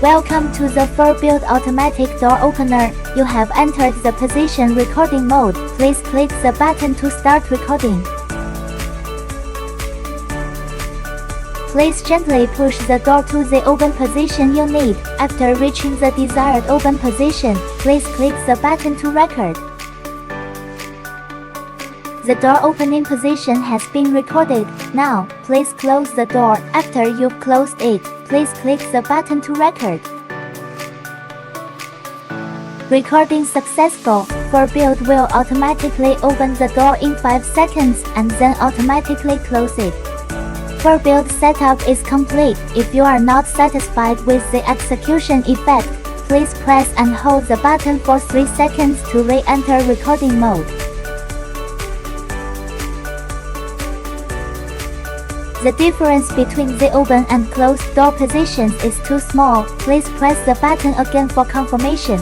Welcome to the FurBuild Automatic Door Opener. You have entered the position recording mode. Please click the button to start recording. Please gently push the door to the open position you need. After reaching the desired open position, please click the button to record. The door opening position has been recorded. Now, please close the door. After you've closed it, please click the button to record. Recording successful. FurBuild will automatically open the door in 5 seconds and then automatically close it. FurBuild setup is complete. If you are not satisfied with the execution effect, please press and hold the button for 3 seconds to re-enter recording mode. The difference between the open and closed door positions is too small. Please press the button again for confirmation.